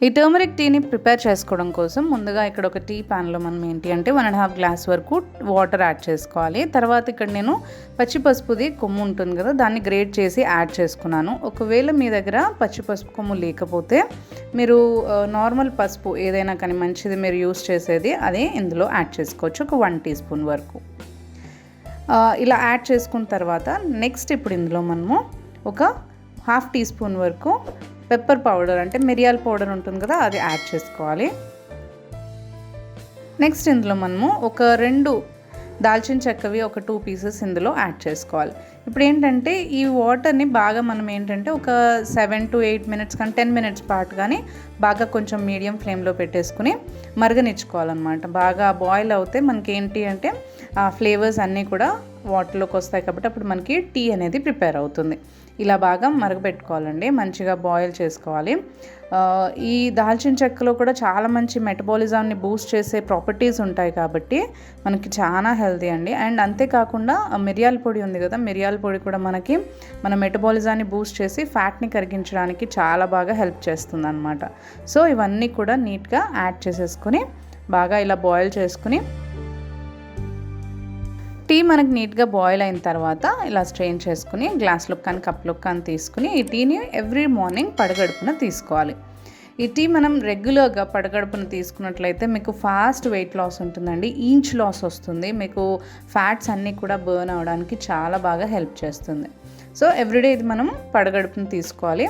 ఈ టర్మరిక్ టీని ప్రిపేర్ చేసుకోవడం కోసం ముందుగా ఇక్కడ ఒక టీ ప్యాన్లో మనం ఏంటి అంటే 1.5 గ్లాస్ వరకు వాటర్ యాడ్ చేసుకోవాలి. తర్వాత ఇక్కడ నేను పచ్చి పసుపుది కొమ్ము ఉంటుంది కదా, దాన్ని గ్రేట్ చేసి యాడ్ చేసుకున్నాను. ఒకవేళ మీ దగ్గర పచ్చి పసుపు కొమ్ము లేకపోతే మీరు నార్మల్ పసుపు ఏదైనా కానీ మంచిది మీరు యూస్ చేసేది అదే ఇందులో యాడ్ చేసుకోవచ్చు, ఒక 1 టీ స్పూన్ వరకు. ఇలా యాడ్ చేసుకున్న తర్వాత నెక్స్ట్ ఇప్పుడు ఇందులో మనము ఒక 1/2 టీ స్పూన్ వరకు పెప్పర్ పౌడర్ అంటే మిరియాల పౌడర్ ఉంటుంది కదా, అది యాడ్ చేసుకోవాలి. నెక్స్ట్ ఇందులో మనము ఒక 2 దాల్చిన చెక్కవి ఒక 2 పీసెస్ ఇందులో యాడ్ చేసుకోవాలి. ఇప్పుడు ఏంటంటే ఈ వాటర్ని బాగా మనం ఏంటంటే ఒక 7 to 8 మినిట్స్ కానీ 10 మినిట్స్ పాటు కానీ బాగా కొంచెం మీడియం ఫ్లేమ్లో పెట్టేసుకుని మరగనిచ్చుకోవాలన్నమాట. బాగా బాయిల్ అవుతే మనకి ఏంటి అంటే ఆ ఫ్లేవర్స్ అన్నీ కూడా వాటర్లోకి వస్తాయి కాబట్టి అప్పుడు మనకి టీ అనేది ప్రిపేర్ అవుతుంది. ఇలా బాగా మరగపెట్టుకోవాలండి, మంచిగా బాయిల్ చేసుకోవాలి. ఈ దాల్చిన చెక్కలో కూడా చాలా మంచి మెటబాలిజాన్ని బూస్ట్ చేసే ప్రాపర్టీస్ ఉంటాయి కాబట్టి మనకి చాలా హెల్తీ అండి. అండ్ అంతేకాకుండా మిరియాల పొడి ఉంది కదా, మిరియాల పొడి కూడా మనకి మన మెటబాలిజాన్ని బూస్ట్ చేసి ఫ్యాట్ని కరిగించడానికి చాలా బాగా హెల్ప్ చేస్తుంది అన్నమాట. సో ఇవన్నీ కూడా నీట్గా యాడ్ చేసేసుకుని బాగా ఇలా బాయిల్ చేసుకుని టీ మనకి నీట్గా బాయిల్ అయిన తర్వాత ఇలా స్ట్రెయిన్ చేసుకుని గ్లాస్లోకి కానీ కప్లోకి కానీ తీసుకుని ఈ టీని ఎవ్రీ మార్నింగ్ పడగడుపున తీసుకోవాలి. ఈ టీ మనం రెగ్యులర్గా పడగడుపున తీసుకున్నట్లయితే మీకు ఫాస్ట్ వెయిట్ లాస్ ఉంటుందండి, ఇంచ్ లాస్ వస్తుంది, మీకు ఫ్యాట్స్ అన్నీ కూడా బర్న్ అవ్వడానికి చాలా బాగా హెల్ప్ చేస్తుంది. సో ఎవ్రీడే ఇది మనం పడగడుపున తీసుకోవాలి.